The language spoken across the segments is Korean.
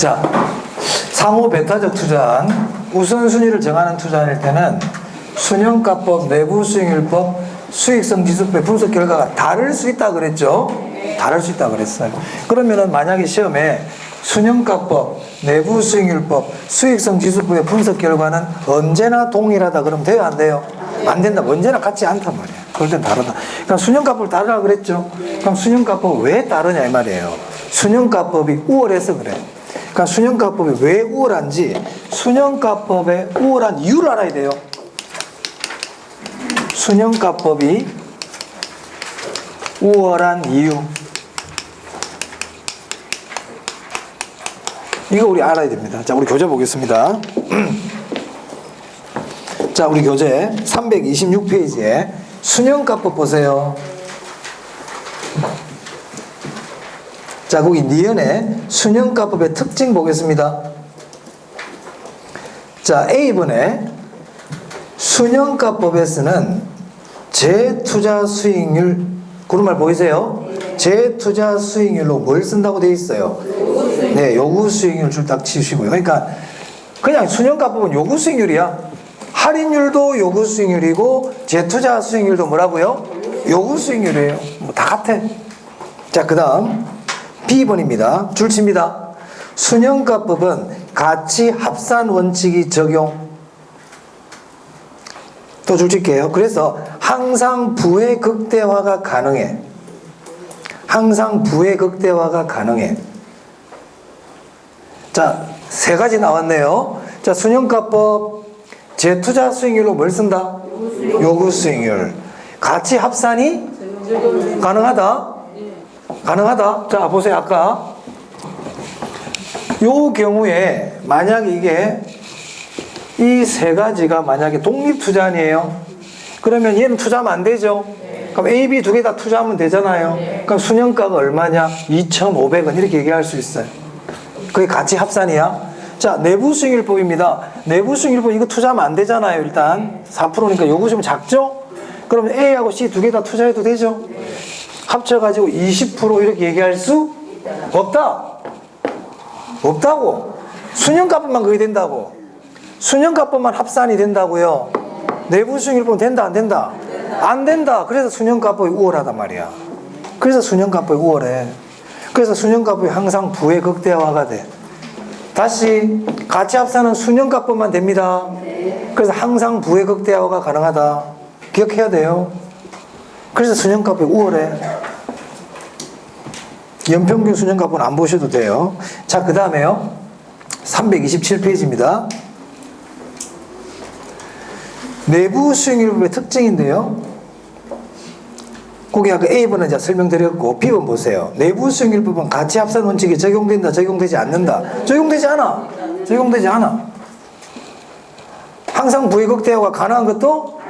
자, 상호 배타적 투자안, 우선순위를 정하는 투자안일 때는 순형가법, 내부수익률법, 수익성 지수법의 분석 결과가 다를 수 있다 그랬죠? 다를 수 있다 그랬어요. 그러면은 만약에 시험에 순형가법, 내부수익률법, 수익성 지수법의 분석 결과는 언제나 동일하다 그러면 돼요? 안 돼요? 안 된다. 언제나 같지 않단 말이야. 그럴 땐 다르다. 그럼 순형가법을 다르라 그랬죠? 그럼 순형가법 왜 다르냐 이 말이에요. 순형가법이 우월해서 그래. 그러니까 순형가법이 왜 우월한지 순형가법의 우월한 이유를 알아야 돼요. 순형가법이 우월한 이유. 이거 우리 알아야 됩니다. 자, 우리 교재 보겠습니다. 자, 우리 교재 326페이지에 순형가법 보세요. 자, 거기 니은의 순형가법의 특징 보겠습니다. 자, A번에 순형가법에서는 재투자 수익률, 그런 말 보이세요? 재투자 수익률로 뭘 쓴다고 되어 있어요? 네, 요구 수익률 줄 딱 치우시고요. 그러니까 그냥 순형가법은 요구 수익률이야. 할인율도 요구 수익률이고 재투자 수익률도 뭐라고요? 요구 수익률이에요. 뭐 다 같아. 자, 그 다음 B번입니다. 줄칩니다. 순형가법은 가치 합산 원칙이 적용. 또 줄칠게요. 그래서 항상 부의 극대화가 가능해. 항상 부의 극대화가 가능해. 자, 세 가지 나왔네요. 자, 순형가법 재투자 수익률로 뭘 쓴다? 요구 수익률. 가치 합산이 가능하다? 가능하다. 자, 보세요. 아까 요 경우에 만약에 이게 이 세 가지가 만약에 독립투자안이에요. 그러면 얘는 투자하면 안 되죠. 그럼 A, B 두 개 다 투자하면 되잖아요. 그럼 순형가가 얼마냐? 2,500원 이렇게 얘기할 수 있어요. 그게 가치 합산이야. 자, 내부수익률법입니다. 내부수익률법 이거 투자하면 안 되잖아요. 일단 4%니까 요구수익은 작죠? 그러면 A하고 C 두 개 다 투자해도 되죠? 합쳐가지고 20% 이렇게 얘기할 수 없다. 없다고. 순형가법만 그게 된다고. 순형가법만 합산이 된다고요. 내부수익률법은 된다 안 된다? 안 된다. 그래서 순형가법이 우월하단 말이야. 그래서 순형가법이 우월해. 그래서 순형가법이 항상 부의 극대화가 돼. 다시 가치 합산은 순형가법만 됩니다. 그래서 항상 부의 극대화가 가능하다. 기억해야 돼요. 그래서 순형가법이 우월해. 연평균 순형가법은 안 보셔도 돼요. 자, 그 다음에요. 327페이지입니다. 내부 수익률법의 특징인데요. 거기 아까 A번은 이제 설명드렸고 B번 보세요. 내부 수익률법은 가치 합산 원칙이 적용된다, 적용되지 않는다. 적용되지 않아. 적용되지 않아. 항상 부의 극대화가 가능한 것도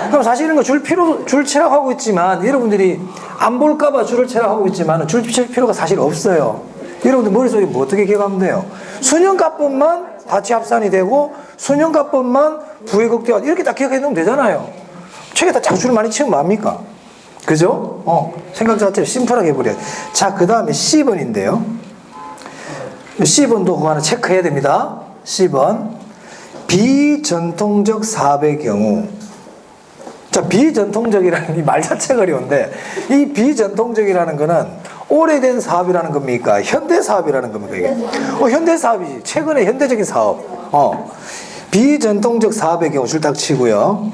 그럼 사실 이런 거 줄 치라고 하고 있지만 여러분들이 안 볼까봐 줄을 치라고 하고 있지만 줄 칠 필요가 사실 없어요. 여러분들 머릿속에 뭐 어떻게 기억하면 돼요? 순형가법만 가치 합산이 되고 순형가법만 부의 극대화 이렇게 딱 기억해 놓으면 되잖아요. 책에 다 자꾸 줄 많이 치면 뭐합니까? 그죠? 생각 자체를 심플하게 해버려요. 자, 그 다음에 C번인데요. C번도 그거 하나 체크해야 됩니다. C번. 비전통적 사업의 경우. 자, 비전통적이라는 이 말 자체가 어려운데 이 비전통적이라는 거는 오래된 사업이라는 겁니까? 현대 사업이라는 겁니까? 이게? 현대 사업이지. 최근에 현대적인 사업. 비전통적 사업의 경우 줄 딱 치고요.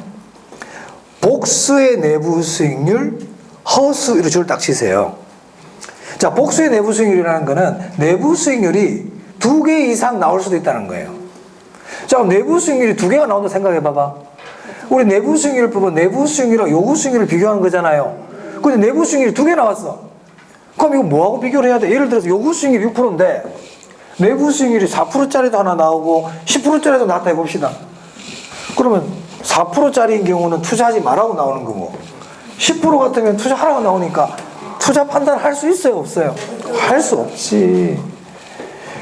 복수의 내부 수익률, 허수 이렇게 줄 딱 치세요. 자, 복수의 내부 수익률이라는 거는 내부 수익률이 2개 이상 나올 수도 있다는 거예요. 자, 그럼 내부 수익률이 2개가 나온다 생각해 봐봐. 우리 내부 수익률을 보면 내부 수익률과 요구 수익률을 비교하는 거잖아요. 근데 내부 수익률이 2개 나왔어. 그럼 이거 뭐하고 비교를 해야 돼? 예를 들어서 요구 수익률이 6%인데 내부 수익률이 4%짜리도 하나 나오고 10%짜리도 나왔다 해봅시다. 그러면 4%짜리인 경우는 투자하지 말라고 나오는 거고 10% 같으면 투자하라고 나오니까 투자 판단할 수 있어요? 없어요? 할 수 없지.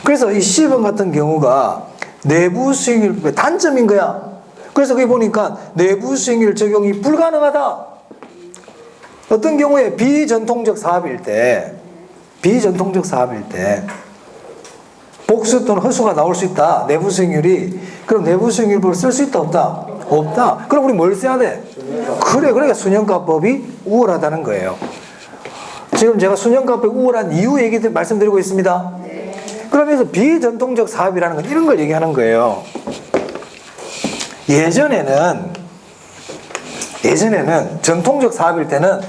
그래서 이 C번 같은 경우가 내부 수익률법의 단점인 거야. 그래서 거기 보니까 내부 수익률 적용이 불가능하다. 어떤 경우에 비전통적 사업일 때 복수 또는 허수가 나올 수 있다. 내부 수익률이. 그럼 내부 수익률법을 쓸 수 있다 없다? 없다. 그럼 우리 뭘 써야 돼? 그래, 그러니까 순영가법이 우월하다는 거예요. 지금 제가 순영가법이 우월한 이유 얘기 말씀드리고 있습니다. 그러면서 비전통적 사업이라는 건 이런 걸 얘기하는 거예요. 예전에는 전통적 사업일 때는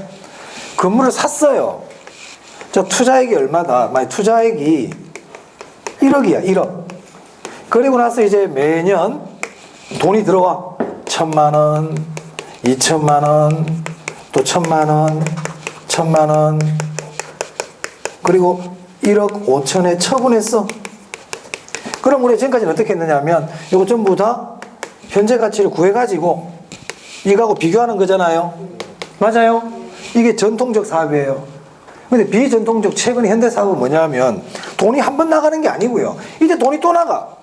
건물을 샀어요. 저 투자액이 얼마다? 만약 투자액이 1억이야, 1억. 그리고 나서 이제 매년 돈이 들어와. 1,000만 원, 2,000만 원, 또 1,000만 원, 1,000만 원. 그리고 1억 5천에 처분했어. 그럼 우리 지금까지는 어떻게 했느냐면 이거 전부 다 현재 가치를 구해가지고 이거하고 비교하는 거잖아요. 맞아요? 이게 전통적 사업이에요. 근데 비전통적 최근의 현대 사업은 뭐냐면 돈이 한 번 나가는 게 아니고요. 이제 돈이 또 나가.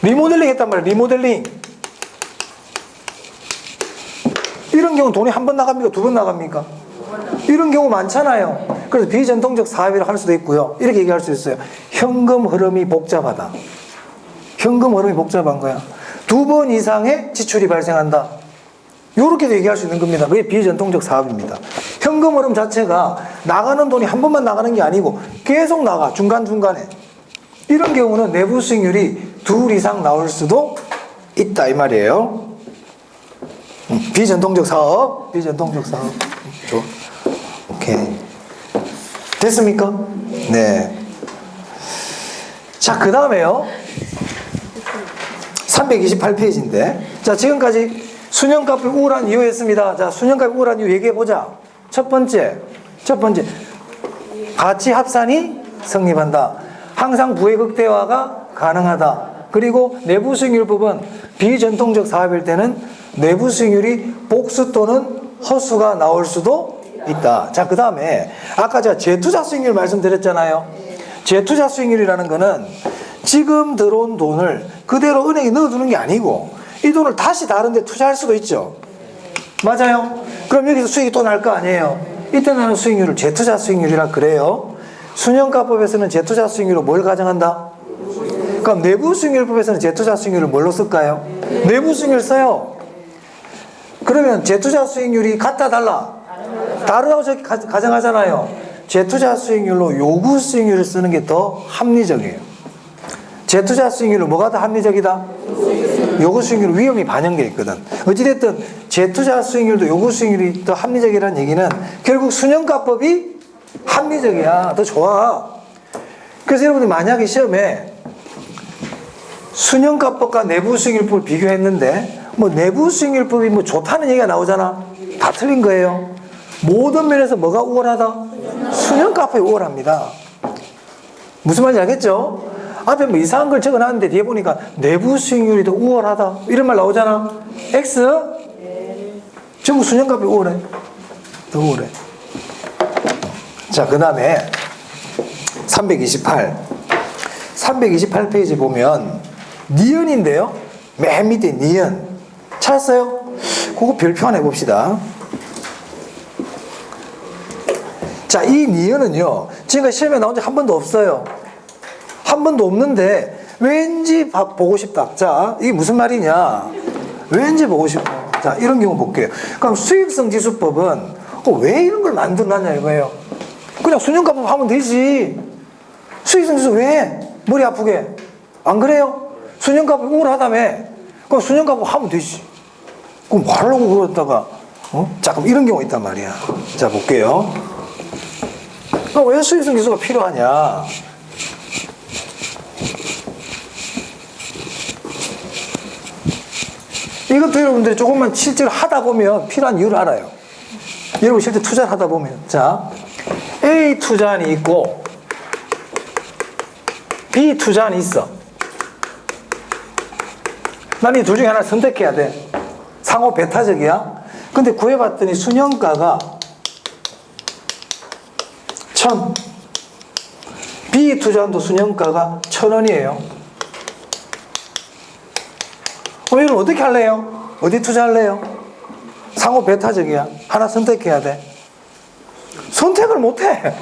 리모델링 했단 말이에요. 리모델링. 이런 경우는 돈이 한 번 나갑니까? 두 번 나갑니까? 이런 경우 많잖아요. 그래서 비전통적 사업이라고 할 수도 있고요. 이렇게 얘기할 수 있어요. 현금 흐름이 복잡하다. 현금 흐름이 복잡한 거야. 2번 이상의 지출이 발생한다. 이렇게도 얘기할 수 있는 겁니다. 그게 비전통적 사업입니다. 현금 흐름 자체가 나가는 돈이 한 번만 나가는 게 아니고 계속 나가. 중간중간에. 이런 경우는 내부 수익률이 2 이상 나올 수도 있다 이 말이에요. 비전통적 사업. 비전통적 사업. 오케이. 됐습니까? 네. 자, 그 다음에요. 328페이지인데. 자, 지금까지 순영값이 우월한 이유 했습니다. 자, 순영값이 우월한 이유 얘기해보자. 첫 번째. 가치 합산이 성립한다. 항상 부의 극대화가 가능하다. 그리고 내부 수익률법은 비전통적 사업일 때는 내부 수익률이 복수 또는 허수가 나올 수도 있다. 자, 그 다음에 아까 제가 재투자 수익률 말씀드렸잖아요. 재투자 수익률이라는 거는 지금 들어온 돈을 그대로 은행에 넣어두는 게 아니고 이 돈을 다시 다른 데 투자할 수도 있죠. 맞아요? 그럼 여기서 수익이 또 날 거 아니에요. 이때 나는 수익률을 재투자 수익률이라 그래요. 순영가법에서는 재투자 수익률로 뭘 가정한다? 그럼 내부 수익률법에서는 재투자 수익률을 뭘로 쓸까요? 내부 수익률 써요. 그러면 재투자 수익률이 같다 달라? 다르다고 저기 가정하잖아요. 재투자 수익률로 요구 수익률을 쓰는 게 더 합리적이에요. 재투자 수익률은 뭐가 더 합리적이다? 요구 수익률 위험이 반영되어 있거든. 어찌됐든 재투자 수익률도 요구 수익률이 더 합리적이라는 얘기는 결국 순영가법이 합리적이야. 더 좋아. 그래서 여러분들 만약에 시험에 순영가법과 내부 수익률법을 비교했는데 뭐 내부 수익률법이 뭐 좋다는 얘기가 나오잖아. 다 틀린 거예요. 모든 면에서 뭐가 우월하다? 순영가법이 우월합니다. 무슨 말인지 알겠죠? 앞에 뭐 이상한 걸 적어놨는데 뒤에 보니까 내부 수익률이 더 우월하다 이런 말 나오잖아. X? 전부 순영가법이 우월해. 더 우월해. 자, 그 다음에 328페이지 보면 니은인데요. 맨 밑에 니은 찾았어요? 그거 별표 하나 해봅시다. 자, 이 니은은요 지금까지 시험에 나온 적 한 번도 없어요. 한 번도 없는데 왠지 보고 싶다. 자, 이게 무슨 말이냐? 왠지 보고 싶어. 자, 이런 경우 볼게요. 그럼 수익성 지수법은 왜 이런 걸 만들어놨냐 이거예요. 그냥 순영가법 하면 되지. 수익성 지수 왜? 머리 아프게. 안 그래요? 순영가법 우울하다며. 그럼 순영가법 하면 되지. 그럼 뭐 하려고 그러다가 자, 그럼 이런 경우가 있단 말이야. 자, 볼게요. 왜 수익성 지수가 필요하냐? 이것도 여러분들이 조금만 실제로 하다 보면 필요한 이유를 알아요. 여러분 실제 투자를 하다 보면. 자, A 투자안이 있고 B 투자안이 있어. 난 이 둘 중에 하나를 선택해야 돼. 상호 배타적이야. 근데 구해봤더니 순영가가 1,000. B 투자안도 순영가가 1,000원이에요. 여러분 어떻게 할래요? 어디 투자할래요? 상호 배타적이야. 하나 선택해야 돼. 선택을 못해.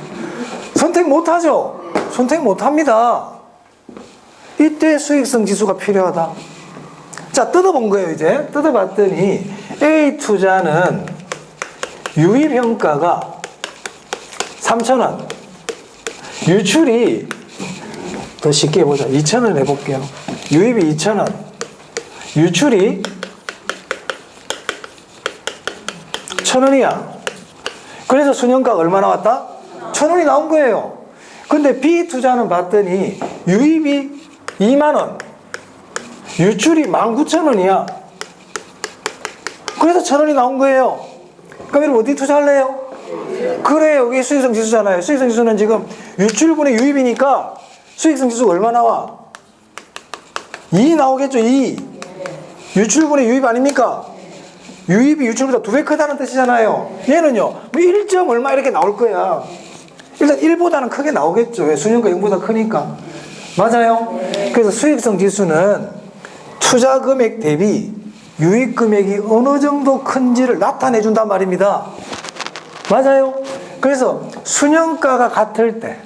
선택 못하죠? 선택 못합니다. 이때 수익성 지수가 필요하다. 자, 뜯어본 거예요. 이제 뜯어봤더니 A 투자는 유입평가가 3,000원, 유출이 더 쉽게 해보자. 2,000원 해볼게요. 유입이 2,000원, 유출이 1,000원이야. 그래서 순현가가 얼마 나왔다? 1,000원이 나온 거예요. 근데 B 투자는 봤더니 유입이 2만원, 유출이 19,000원이야. 그래서 1,000원이 나온 거예요. 그럼 여러분 어디 투자할래요? 그래요. 이게 수익성 지수잖아요. 수익성 지수는 지금 유출분의 유입이니까 수익성 지수가 얼마 나와? 2 나오겠죠. 2. 유출분의 유입 아닙니까? 유입이 유출보다 2배 크다는 뜻이잖아요. 얘는요, 뭐 1점 얼마 이렇게 나올 거야. 일단 1보다는 크게 나오겠죠. 왜? 수년가 0보다 크니까. 맞아요? 그래서 수익성 지수는 투자 금액 대비 유입 금액이 어느 정도 큰지를 나타내 준단 말입니다. 맞아요? 그래서 수년가가 같을 때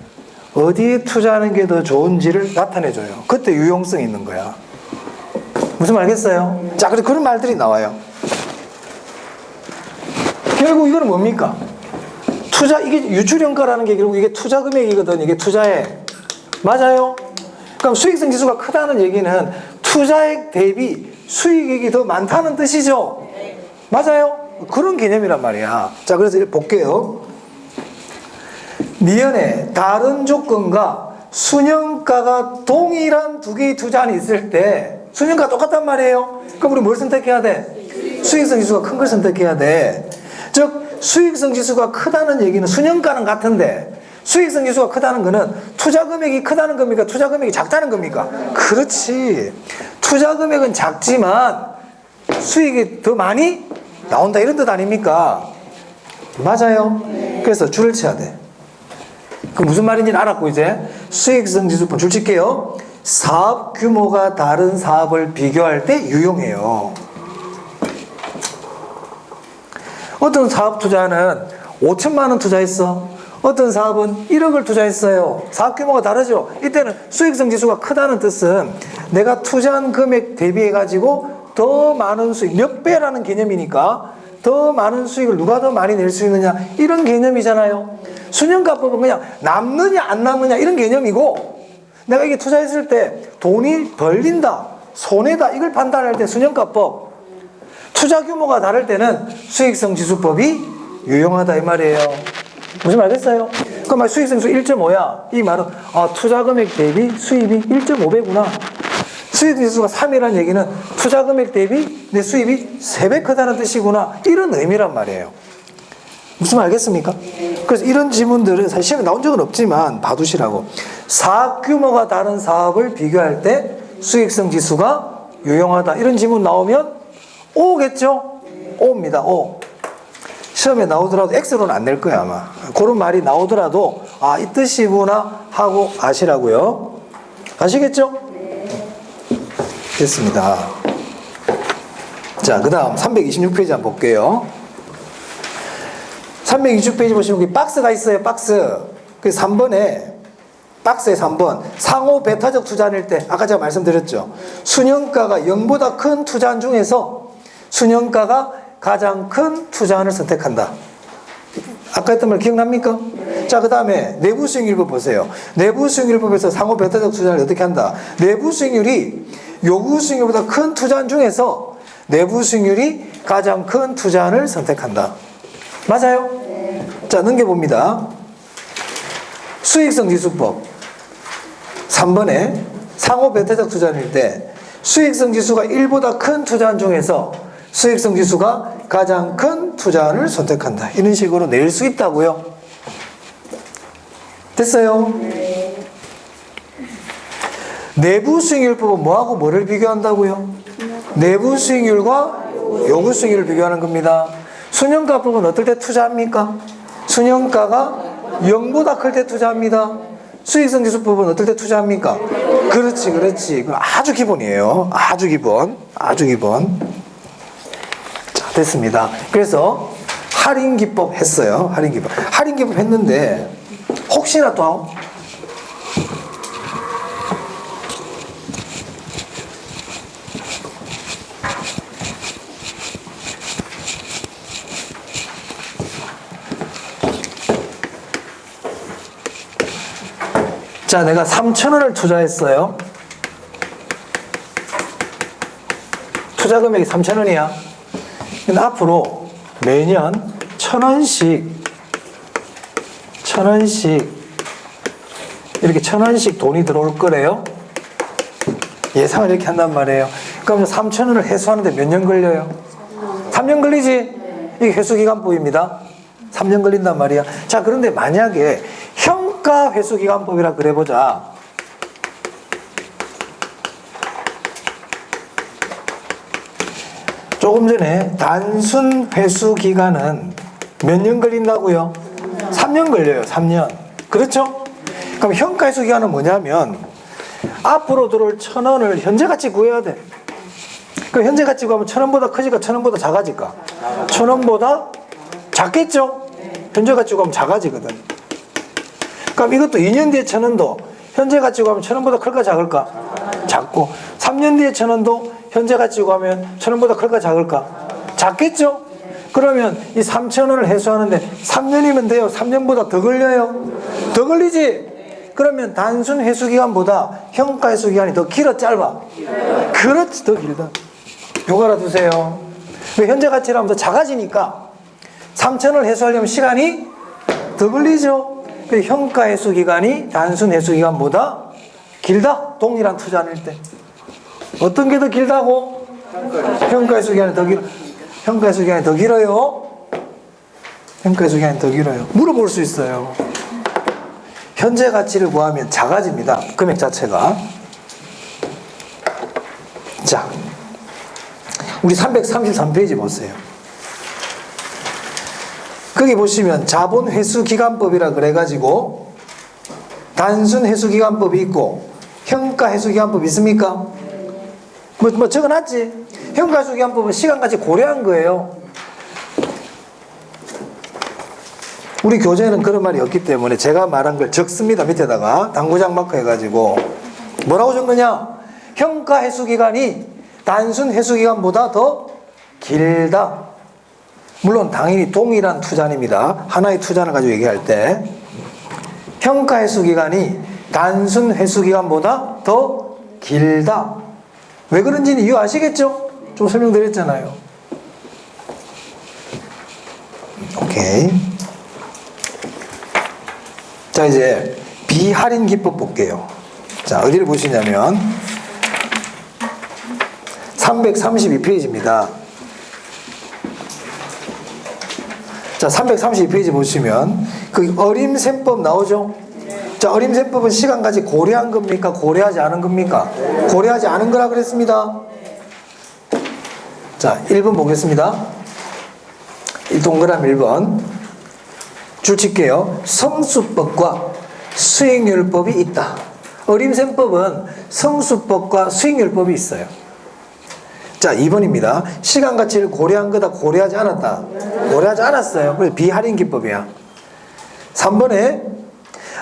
어디에 투자하는 게 더 좋은지를 나타내 줘요. 그때 유용성이 있는 거야. 무슨 말 알겠어요? 자, 그래서 그런 말들이 나와요. 결국 이거는 뭡니까? 투자, 이게 유출평가라는 게 결국 이게 투자 금액이거든. 이게 투자액. 맞아요? 그럼 수익성 지수가 크다는 얘기는 투자액 대비 수익액이 더 많다는 뜻이죠? 맞아요? 그런 개념이란 말이야. 자, 그래서 볼게요. 미연에 다른 조건과 순현가가 동일한 두 개의 투자안이 있을 때 순현가가 똑같단 말이에요. 그럼 우리 뭘 선택해야 돼? 수익성 지수가 큰 걸 선택해야 돼. 즉 수익성 지수가 크다는 얘기는 순현가는 같은데 수익성 지수가 크다는 거는 투자 금액이 크다는 겁니까? 투자 금액이 작다는 겁니까? 그렇지. 투자 금액은 작지만 수익이 더 많이 나온다 이런 뜻 아닙니까? 맞아요. 그래서 줄을 쳐야 돼. 그 무슨 말인지는 알았고 이제 수익성 지수법 줄 칠게요. 사업 규모가 다른 사업을 비교할 때 유용해요. 어떤 사업 투자는 5천만 원 투자했어. 어떤 사업은 1억을 투자했어요. 사업 규모가 다르죠. 이때는 수익성 지수가 크다는 뜻은 내가 투자한 금액 대비해 가지고 더 많은 수익, 몇 배라는 개념이니까 더 많은 수익을 누가 더 많이 낼 수 있느냐 이런 개념이잖아요. 순현가법은 그냥 남느냐 안 남느냐 이런 개념이고 내가 이게 투자했을 때 돈이 벌린다 손해다 이걸 판단할 때 순현가법, 투자 규모가 다를 때는 수익성 지수법이 유용하다 이 말이에요. 무슨 말 됐어요? 그럼 수익성 지수 1.5야 이 말은 투자 금액 대비 수입이 1.5배구나. 수익 지수가 3이라는 얘기는 투자 금액 대비 내 수입이 3배 크다는 뜻이구나 이런 의미란 말이에요. 무슨 말 알겠습니까? 그래서 이런 지문들은 사실 시험에 나온 적은 없지만 봐두시라고. 사업 규모가 다른 사업을 비교할 때 수익성 지수가 유용하다 이런 지문 나오면 O겠죠? O입니다. O. 시험에 나오더라도 X로는 안 낼 거야 아마. 그런 말이 나오더라도 이 뜻이구나 하고 아시라고요. 아시겠죠? 됐습니다. 자, 그 다음 326페이지 한번 볼게요. 326페이지 보시면 여기 박스가 있어요. 박스. 그 3번에 박스에 3번 상호 배타적 투자일 때 아까 제가 말씀드렸죠. 순현가가 0보다 큰 투자안 중에서 순현가가 가장 큰 투자안을 선택한다. 아까 했던 말 기억납니까? 자, 그 다음에 내부 수익률법 보세요. 내부 수익률법에서 상호 배타적 투자를 어떻게 한다? 내부 수익률이 요구 수익률보다 큰 투자안 중에서 내부 수익률이 가장 큰 투자안을 선택한다. 맞아요? 자, 넘겨봅니다. 수익성 지수법 3번에 상호 배타적 투자일 때 수익성 지수가 1보다 큰 투자안 중에서 수익성 지수가 가장 큰 투자안을 선택한다. 이런 식으로 낼 수 있다고요. 됐어요? 내부 수익률법은 뭐하고 뭐를 비교한다고요? 내부 수익률과 요구 수익률을 비교하는 겁니다. 순현가법은 어떨 때 투자합니까? 순현가가 0보다 클 때 투자합니다. 수익성 지수법은 어떨 때 투자합니까? 그렇지, 그렇지. 아주 기본이에요. 아주 기본. 아주 기본. 자, 됐습니다. 그래서 할인기법 했어요. 할인기법. 할인기법 했는데 혹시나 또 자, 내가 3,000원을 투자했어요. 투자 금액이 3,000원이야. 근데 앞으로 매년 1,000원씩 이렇게 1,000원씩 돈이 들어올 거래요. 예상을 이렇게 한단 말이에요. 그럼 3,000원을 회수하는데 몇 년 걸려요? 3년 걸리지? 이게 회수기간법입니다. 3년 걸린단 말이야. 자, 그런데 만약에 평가 회수기간법이라 그래보자. 조금 전에 단순 회수기간은 몇 년 걸린다고요? 3년 걸려요. 3년. 그렇죠? 그럼 평가 회수기간은 뭐냐면 앞으로 들어올 1,000원을 현재가치 구해야 돼. 그럼 현재가치 구하면 1,000원보다 크지까 1,000원보다 작아질까? 1,000원보다 작겠죠? 현재가치 구하면 작아지거든. 그럼 이것도 2년 뒤에 1,000원도 현재 가치 구하면 1,000원보다 클까 작을까? 작고 3년 뒤에 1,000원도 현재 가치 구하면 1,000원보다 클까 작을까? 작겠죠? 그러면 이 3,000원을 회수하는데 3년이면 돼요? 3년보다 더 걸려요? 더 걸리지? 그러면 단순 회수기간보다 평가 회수기간이 더 길어 짧아? 그렇지, 더 길다. 요거 알아두세요. 왜 현재 가치라면 더 작아지니까 3,000원을 회수하려면 시간이 더 걸리죠? 그 평가 회수 기간이 단순 회수 기간보다 길다. 동일한 투자일 때. 어떤 게 더 길다고? 평가 회수 기간이 더 길어. 평가 회수 기간이 더 길어요. 평가 회수 기간이 더 길어요. 물어볼 수 있어요. 현재 가치를 구하면 작아집니다. 금액 자체가. 자, 우리 333페이지 보세요. 거기 보시면 자본 회수 기간법이라 그래가지고 단순 회수 기간법이 있고 평가 회수 기간법이 있습니까? 뭐 적어놨지? 평가 회수 기간법은 시간까지 고려한 거예요. 우리 교재는 그런 말이 없기 때문에 제가 말한 걸 적습니다. 밑에다가 당구장 마크 해가지고 뭐라고 적느냐? 평가 회수 기간이 단순 회수 기간보다 더 길다. 물론 당연히 동일한 투자입니다. 하나의 투자를 가지고 얘기할 때 평가 회수 기간이 단순 회수 기간보다 더 길다. 왜 그런지는 이유 아시겠죠? 좀 설명드렸잖아요. 오케이. 자, 이제 비할인 기법 볼게요. 자, 어디를 보시냐면 332페이지입니다. 자, 332페이지 보시면 그 어림셈법 나오죠? 자, 어림셈법은 시간까지 고려한 겁니까? 고려하지 않은 겁니까? 고려하지 않은 거라 그랬습니다. 자, 1번 보겠습니다. 동그라미 1번 줄 칠게요. 성수법과 수익률법이 있다. 어림셈법은 성수법과 수익률법이 있어요. 자, 2번입니다. 시간 가치를 고려한 거다, 고려하지 않았다. 고려하지 않았어요. 그래서 비할인 기법이야. 3번에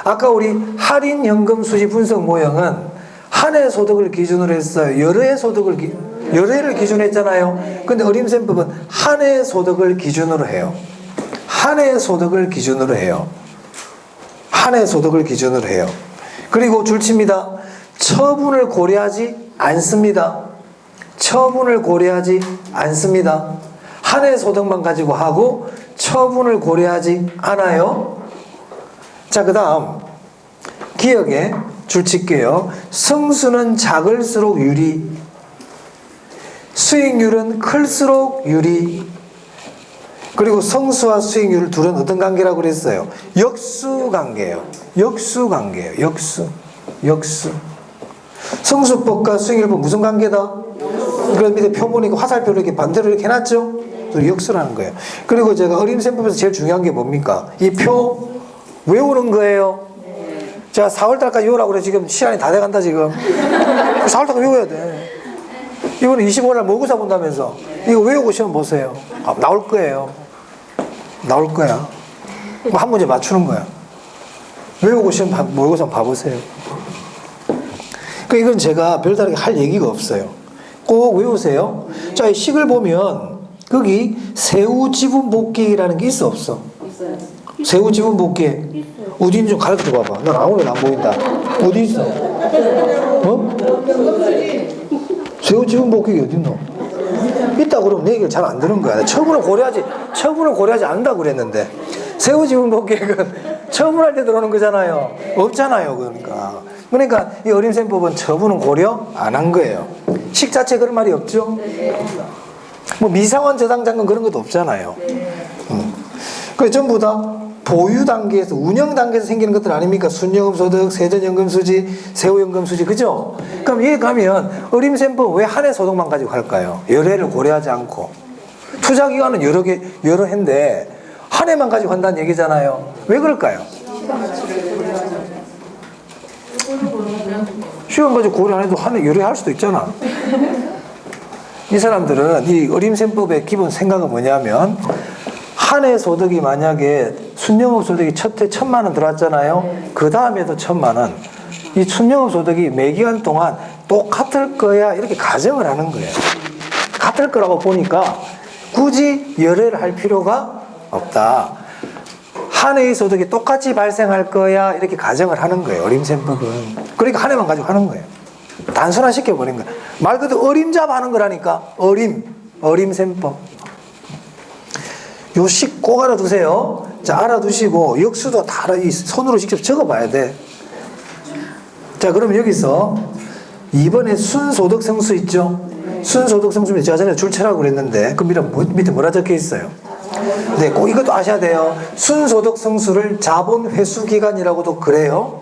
아까 우리 할인 현금 수지 분석 모형은 한 해 소득을 기준으로 했어요. 여러 해 소득을 여러 해를 기준으로 했잖아요. 근데 어림셈법은 한 해 소득을 기준으로 해요. 한 해 소득을 기준으로 해요. 한 해 소득을 기준으로 해요. 그리고 줄칩니다. 처분을 고려하지 않습니다. 처분을 고려하지 않습니다. 한 해 소득만 가지고 하고 처분을 고려하지 않아요. 자, 그 다음 기억에 줄칠게요. 성수는 작을수록 유리, 수익률은 클수록 유리. 그리고 성수와 수익률 둘은 어떤 관계라고 그랬어요? 역수 관계예요. 역수 관계예요. 역수. 성수법과 수익률법 무슨 관계다? 그 밑에 표 보니까 화살표로 이렇게 반대로 이렇게 해놨죠? 역수라는 거예요. 그리고 제가 어림셈법에서 제일 중요한 게 뭡니까? 이 표 외우는 거예요. 제가 4월달까지 외우라고 그래. 지금 시간이 다 돼간다 지금. 4월달까지 외워야 돼. 이번에 25일날 모의고사 본다면서 이거 외우고 시험 보세요. 아, 나올 거예요. 나올 거야. 한 문제 맞추는 거야. 외우고 시험 모의고사 한번 봐보세요. 그러니까 이건 제가 별다르게 할 얘기가 없어요. 꼭 외우세요. 자, 이 식을 보면 거기 세우 지분 복귀라는 게 있어 없어? 있어요. 세우 지분 복귀 어디 있는지 좀 가르쳐 봐봐. 난 아무래도 안 보인다. 어디 있어? 어? 세우 지분 복귀가 어디 있노? 있다 그러면 내 얘기를 잘 안 들은 거야. 처분을 고려하지 않는다고 그랬는데. 세우 지분 복귀액은 처분할 때 들어오는 거잖아요. 없잖아요. 그러니까 이 어림셈법은 처분은 고려 안 한 거예요. 식 자체 그런 말이 없죠. 뭐 미상환 저당장은 그런 것도 없잖아요. 그 전부 다 보유 단계에서 운영 단계에서 생기는 것들 아닙니까? 순연금소득, 세전연금수지, 세후연금수지, 그죠? 그럼 여기 가면 어림셈법 왜 한 해 소득만 가지고 할까요? 여러 해를 고려하지 않고 투자 기간은 여러 해인데 한 해만 가지고 한다는 얘기잖아요. 왜 그럴까요? 시간 가지고 고려 안 해도 한 해 여러 해 할 수도 있잖아. 이 사람들은 이 어림셈법의 기본 생각은 뭐냐면 한 해 소득이 만약에 순영업 소득이 첫 해 1,000만 원 들어왔잖아요. 그 다음에도 1,000만 원. 이 순영업 소득이 매기간 동안 똑같을 거야 이렇게 가정을 하는 거예요. 같을 거라고 보니까 굳이 여러 해를 할 필요가 없다. 한 해의 소득이 똑같이 발생할 거야 이렇게 가정을 하는 거예요. 어림셈법은. 그러니까 한 해만 가지고 하는 거예요. 단순화시켜버린 거예요. 말 그대로 어림잡아하는 거라니까. 어림셈법. 요 식 꼭 알아두세요. 자, 알아두시고 역수도 다 이 손으로 직접 적어봐야 돼. 자, 그러면 여기서 이번에 순소득성수 있죠? 순소득성수는 제가 전에 줄쳐라고 그랬는데 그 밑에 뭐라 적혀 있어요? 네, 꼭 이것도 아셔야 돼요. 순소득성수를 자본회수기간이라고도 그래요.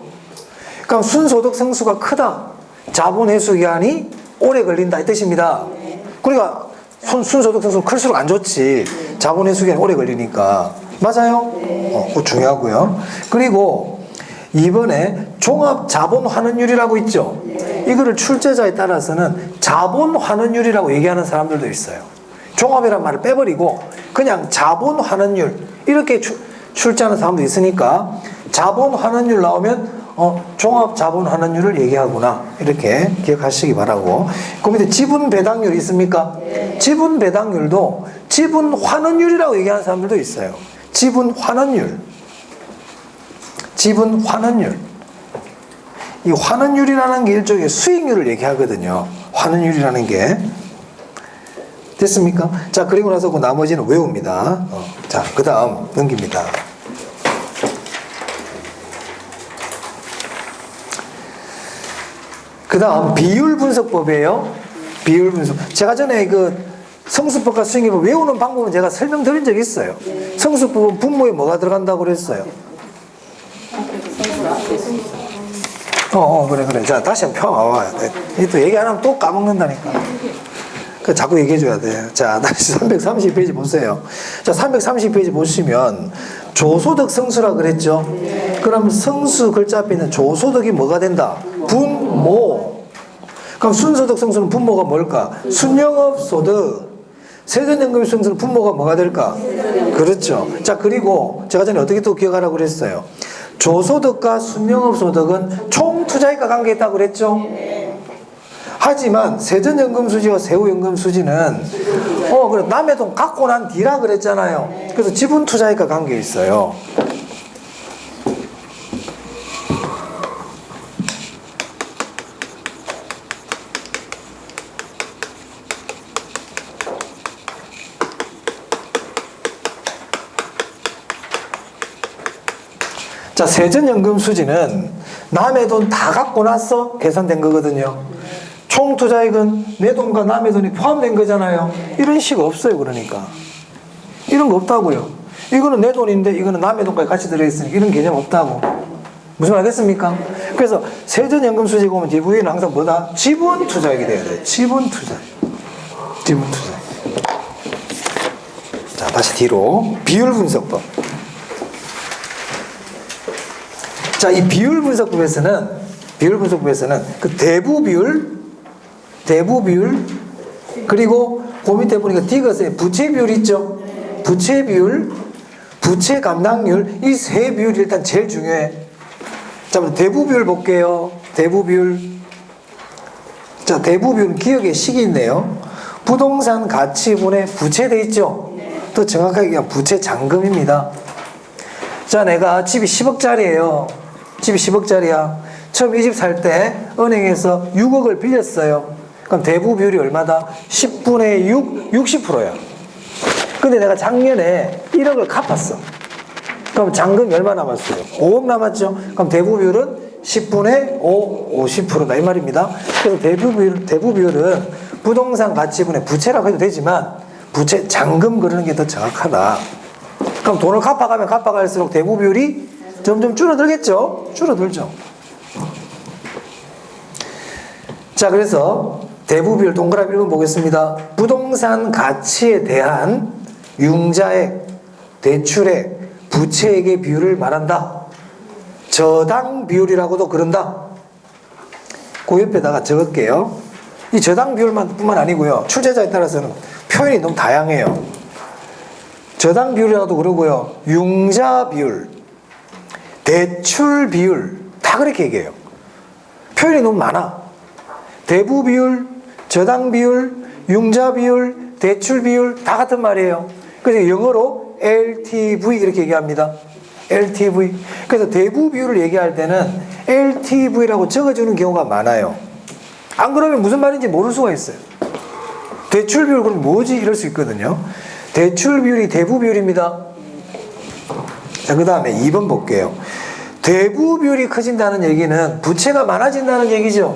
그럼 순소득성수가 크다. 자본회수기간이 오래 걸린다 이 뜻입니다. 그러니까 순소득성수는 클수록 안 좋지. 자본회수기간이 오래 걸리니까. 맞아요? 그거 중요하고요. 그리고 이번에 종합자본환원율이라고 있죠. 이거를 출제자에 따라서는 자본환원율이라고 얘기하는 사람들도 있어요. 종합이란 말을 빼버리고 그냥 자본환원율 이렇게 출제하는 사람도 있으니까 자본환원율 나오면 종합자본환원율을 얘기하구나 이렇게 기억하시기 바라고. 그 밑에 지분배당률 있습니까? 지분배당률도 지분환원율이라고 얘기하는 사람들도 있어요. 지분환원율. 이 환원율이라는 게 일종의 수익률을 얘기하거든요. 환원율이라는 게. 됐습니까? 자, 그리고 나서 그 나머지는 외웁니다. 자, 그 다음 넘깁니다. 그 다음 비율분석법이에요. 비율분석. 제가 전에 그 성수법과 수익률법 외우는 방법은 제가 설명드린 적이 있어요. 성수법은 분모에 뭐가 들어간다고 그랬어요? 그래. 자, 다시 한번 펴와봐야 돼. 이 또 얘기 안 하면 또 까먹는다니까. 그 자꾸 얘기해줘야 돼. 자, 다시 330페이지 보세요. 자, 330페이지 보시면 조소득 성수라 그랬죠? 그럼 성수 글자 앞에 있는 조소득이 뭐가 된다? 분모. 그럼 순소득 성수는 분모가 뭘까? 순영업 소득. 세전연금 성수는 분모가 뭐가 될까? 그렇죠. 자, 그리고 제가 전에 어떻게 또 기억하라고 그랬어요? 조소득과 순영업 소득은 총투자액과 관계있다고 그랬죠? 하지만 세전연금수지와 세후연금수지는 그래 남의 돈 갖고 난 뒤라 그랬잖아요. 그래서 지분투자액과 관계있어요. 자, 세전연금수지는 남의 돈 다 갖고 나서 계산된 거거든요. 총투자액은 내 돈과 남의 돈이 포함된 거잖아요. 이런 식 없어요. 그러니까 이런 거 없다고요. 이거는 내 돈인데 이거는 남의 돈까지 같이 들어있으니까 이런 개념 없다고. 무슨 말 알겠습니까? 그래서 세전연금수지 보면 DV는 항상 뭐다? 지분투자액이 돼야 돼요. 지분투자액. 자, 다시 뒤로 비율분석법. 자, 이 비율분석법에서는 그 대부비율 그리고 그 밑에 보니까 D것에 부채비율 있죠. 부채비율, 부채감당률 이 세 비율이 일단 제일 중요해. 자, 대부 비율 볼게요. 대부 비율. 자, 대부 비율은 기억의 식이 있네요. 부동산 가치분의 부채 돼 있죠? 더 정확하게 얘기하면 부채 잔금입니다. 자, 내가 집이 10억짜리예요. 집이 10억짜리야. 처음 이 집 살 때 은행에서 6억을 빌렸어요. 그럼 대부 비율이 얼마다? 10분의 6, 60%야. 근데 내가 작년에 1억을 갚았어. 그럼 잔금이 얼마 남았어요? 5억 남았죠? 그럼 대부 비율은 10분의 5, 50%다 이 말입니다. 그래서 대부 비율은 부동산 가치분의 부채라고 해도 되지만 부채 잔금 그러는 게 더 정확하다. 그럼 돈을 갚아가면 갚아갈수록 대부 비율이 점점 줄어들겠죠? 줄어들죠. 자, 그래서 대부 비율 동그라미 1번 보겠습니다. 부동산 가치에 대한 융자액, 대출액, 부채액의 비율을 말한다. 저당 비율이라고도 그런다. 그 옆에다가 적을게요. 이 저당 비율만 뿐만 아니고요. 출제자에 따라서는 표현이 너무 다양해요. 저당 비율이라도 그러고요. 융자 비율, 대출 비율 다 그렇게 얘기해요. 표현이 너무 많아. 대부 비율, 저당 비율, 융자 비율, 대출 비율 다 같은 말이에요. 그래서 영어로 LTV 이렇게 얘기합니다. LTV. 그래서 대부 비율을 얘기할 때는 LTV라고 적어주는 경우가 많아요. 안 그러면 무슨 말인지 모를 수가 있어요. 대출 비율 그럼 뭐지? 이럴 수 있거든요. 대출 비율이 대부 비율입니다. 자, 그 다음에 2번 볼게요. 대부 비율이 커진다는 얘기는 부채가 많아진다는 얘기죠.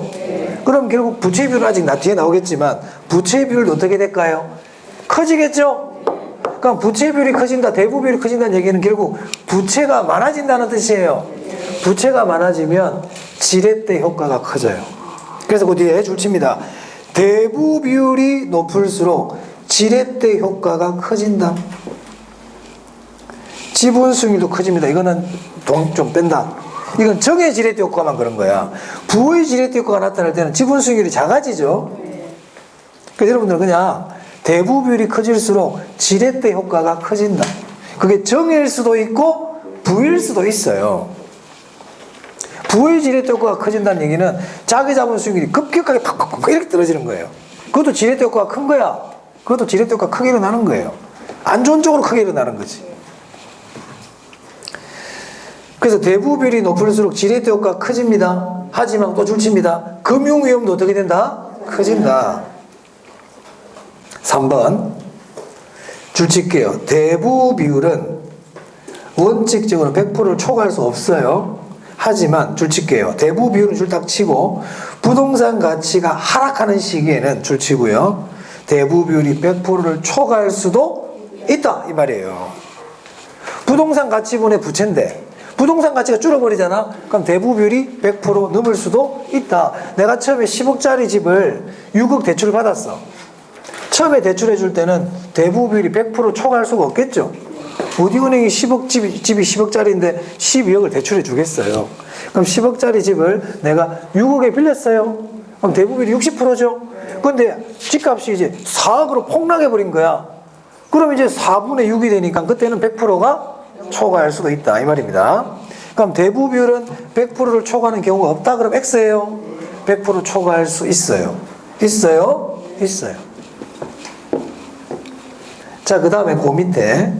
그럼 결국 부채 비율은 아직 뒤에 나오겠지만 부채 비율도 어떻게 될까요? 커지겠죠? 그럼 부채 비율이 커진다, 대부 비율이 커진다는 얘기는 결국 부채가 많아진다는 뜻이에요. 부채가 많아지면 지렛대 효과가 커져요. 그래서 그 뒤에 줄칩니다. 대부 비율이 높을수록 지렛대 효과가 커진다. 지분 수익률도 커집니다. 이거는 돈 좀 뺀다. 이건 정의 지렛대 효과만 그런 거야. 부의 지렛대 효과가 나타날 때는 지분 수익률이 작아지죠. 그래서 여러분들 그냥 대부 비율이 커질수록 지렛대 효과가 커진다. 그게 정일 수도 있고 부일 수도 있어요. 부의 지렛대 효과가 커진다는 얘기는 자기 자본 수익률이 급격하게 팍팍팍 이렇게 떨어지는 거예요. 그것도 지렛대 효과가 큰 거야. 그것도 지렛대 효과가 크게 일어나는 거예요. 안 좋은 쪽으로 크게 일어나는 거지. 그래서 대부 비율이 높을수록 지렛대 효과가 커집니다. 하지만 또 줄칩니다. 금융 위험도 어떻게 된다? 커진다. 3번 줄칠게요. 대부 비율은 원칙적으로 100%를 초과할 수 없어요. 하지만 줄칠게요. 대부 비율은 줄딱 치고 부동산 가치가 하락하는 시기에는 줄치고요. 대부 비율이 100%를 초과할 수도 있다 이 말이에요. 부동산 가치분의 부채인데 부동산 가치가 줄어버리잖아. 그럼 대부 비율이 100% 넘을 수도 있다. 내가 처음에 10억짜리 집을 6억 대출을 받았어. 처음에 대출해 줄 때는 대부 비율이 100% 초과할 수가 없겠죠. 어디 은행이 10억 집이 10억짜리인데 12억을 대출해 주겠어요. 그럼 10억짜리 집을 내가 6억에 빌렸어요. 그럼 대부 비율이 60%죠. 근데 집값이 이제 4억으로 폭락해 버린 거야. 그럼 이제 4분의 6이 되니까 그때는 100%가 초과할 수도 있다 이 말입니다. 그럼 대부 비율은 100%를 초과하는 경우가 없다. 그럼 X예요. 100% 초과할 수 있어요. 있어요? 있어요. 자, 그 다음에 그 밑에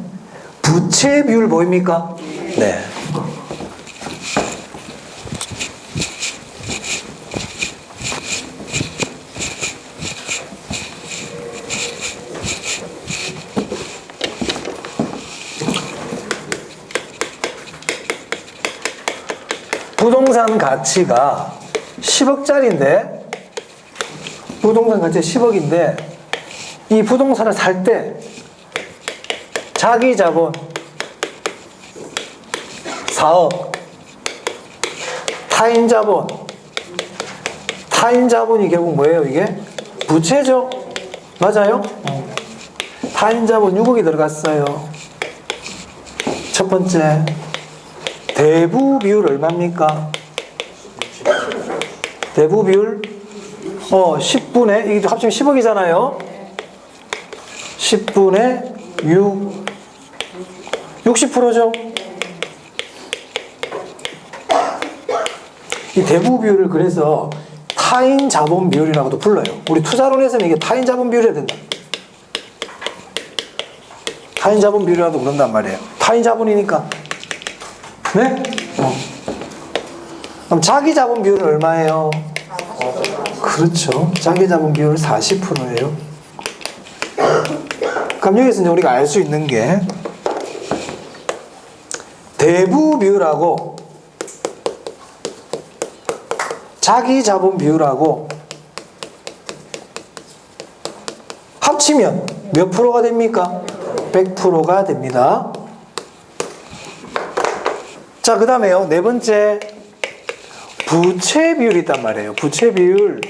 부채 비율 보입니까? 네. 부동산 가치가 10억짜리인데 부동산 가치가 10억인데 이 부동산을 살 때 자기 자본 4억 타인 자본이 결국 뭐예요? 이게 부채죠. 맞아요? 타인 자본 6억이 들어갔어요. 첫 번째 대부 비율 얼마입니까? 대부 비율 10분의 이게 합치면 10억이잖아요. 10분의 6 60%죠. 이 대부 비율을 그래서 타인 자본 비율이라고도 불러요. 우리 투자론에서는 이게 타인 자본 비율이어야 된다. 타인 자본 비율이라도 그런단 말이에요. 타인 자본이니까. 네? 그럼 자기 자본 비율은 얼마예요? 그렇죠. 자기 자본 비율 40%예요. 그럼 여기서 이제 우리가 알 수 있는 게 대부 비율하고 자기 자본 비율하고 합치면 몇 프로가 됩니까? 100%가 됩니다. 자, 그 다음에요. 네 번째, 부채 비율이 있단 말이에요. 부채 비율.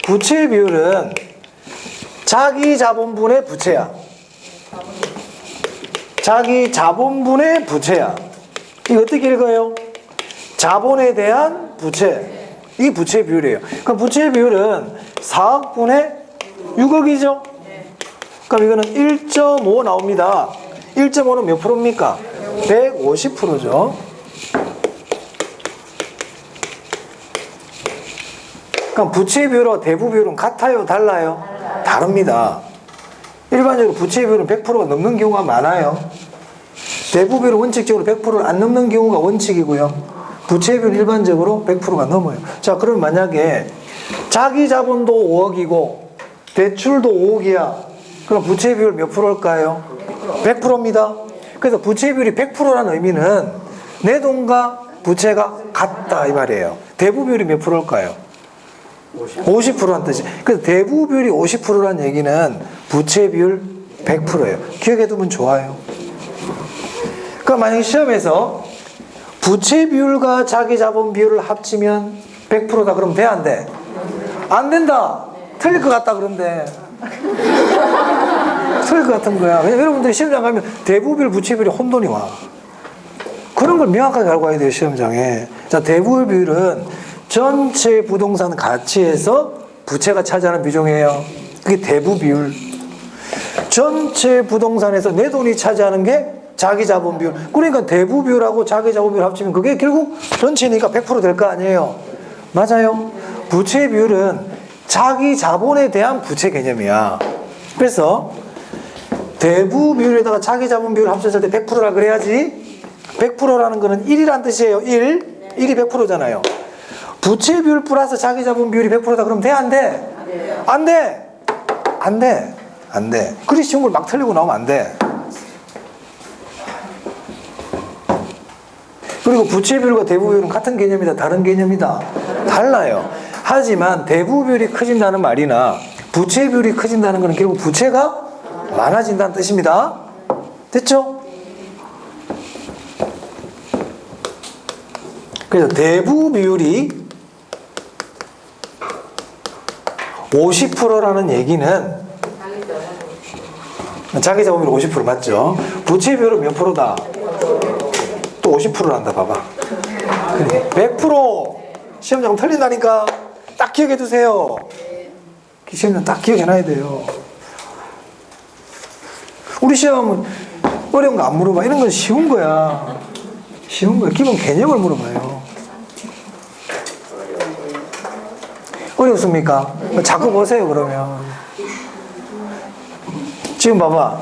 부채 비율은 자기 자본분의 부채야. 자기 자본분의 부채야. 이거 어떻게 읽어요? 자본에 대한 부채. 이게 부채 비율이에요. 그럼 부채 비율은 4억분의 6억이죠? 그럼 이거는 1.5 나옵니다. 1.5는 몇 프로입니까? 150%죠. 그럼 부채 비율과 대부 비율은 같아요? 달라요? 다릅니다. 일반적으로 부채 비율은 100%가 넘는 경우가 많아요. 대부 비율은 원칙적으로 100%를 안 넘는 경우가 원칙이고요. 부채 비율은 일반적으로 100%가 넘어요. 자, 그럼 만약에 자기 자본도 5억이고 대출도 5억이야. 그럼 부채 비율 몇 프로일까요? 100%입니다. 그래서 부채 비율이 100%라는 의미는 내 돈과 부채가 같다 이 말이에요. 대부 비율이 몇 프로일까요? 50%라는 뜻이. 그래서 대부 비율이 50%라는 얘기는 부채 비율 100%예요. 기억해 두면 좋아요. 그럼 만약에 시험에서 부채 비율과 자기 자본 비율을 합치면 100%다 그러면 돼, 안 돼? 안 된다. 틀릴 것 같다 그런데. 틀릴 것 같은 거야. 왜냐면 여러분들이 시험장 가면 대부 비율, 부채 비율이 혼돈이 와. 그런 걸 명확하게 알고 와야 돼요, 시험장에. 자, 대부 비율은 전체 부동산 가치에서 부채가 차지하는 비중이에요. 그게 대부 비율. 전체 부동산에서 내 돈이 차지하는 게 자기 자본 비율. 그러니까 대부 비율하고 자기 자본 비율 합치면 그게 결국 전체니까 100% 될 거 아니에요. 맞아요. 부채 비율은 자기 자본에 대한 부채 개념이야. 그래서 대부 비율에다가 자기 자본 비율 합쳤을 때 100%라 그래야지. 100%라는 거는 1이란 뜻이에요. 1이 100%잖아요. 부채 비율 플러스 자기 자본 비율이 100%다 그러면 돼, 안 돼? 안 돼. 안 돼. 안 돼. 그리 쉬운 걸 막 틀리고 나오면 안 돼. 그리고 부채 비율과 대부 비율은 같은 개념이다, 다른 개념이다? 달라요. 하지만 대부 비율이 커진다는 말이나 부채 비율이 커진다는 것은 결국 부채가 많아진다는 뜻입니다. 됐죠? 그래서 대부 비율이 50%라는 얘기는 자기 자본비율 50% 맞죠? 부채 비율은 몇 프로다? 또 50%란다 봐봐. 100% 시험장 틀린다니까 딱 기억해 두세요. 시험장 딱 기억해놔야 돼요. 우리 시험은 어려운 거 안 물어봐. 이런 건 쉬운 거야. 쉬운 거야. 기본 개념을 물어봐요. 어렵습니까? 자꾸 보세요 그러면. 지금 봐봐.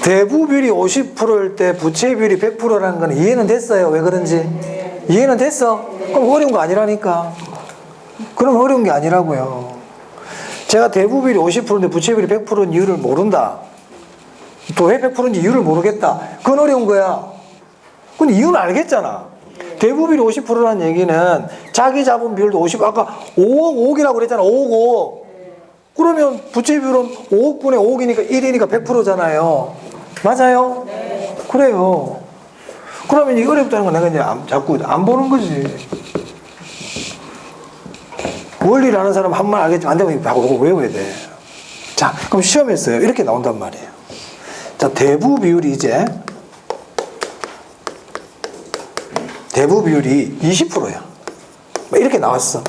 대부 비율이 50%일 때 부채 비율이 100%라는 건 이해는 됐어요. 왜 그런지. 이해는 됐어? 그럼 어려운 거 아니라니까. 그럼 어려운 게 아니라고요. 제가 대부 비율이 50%인데 부채 비율이 100%인 이유를 모른다. 또 왜 100%인지 이유를 모르겠다. 그건 어려운 거야. 근데 이유는 알겠잖아. 대부 비율이 50%라는 얘기는 자기 자본 비율도 50, 아까 5억, 5억이라고 그랬잖아. 5억, 5억. 그러면 부채 비율은 5억분의 5억이니까 1이니까 100%잖아요. 맞아요? 네. 그래요. 그러면 이게 어렵다는 건 내가 이제 자꾸 안 보는 거지. 원리를 아는 사람 한 말 알겠지만 안 되면 이거 외워야 돼. 자, 그럼 시험에서요. 이렇게 나온단 말이에요. 자, 대부 비율이 이제 대부 비율이 20%야. 이렇게 나왔어.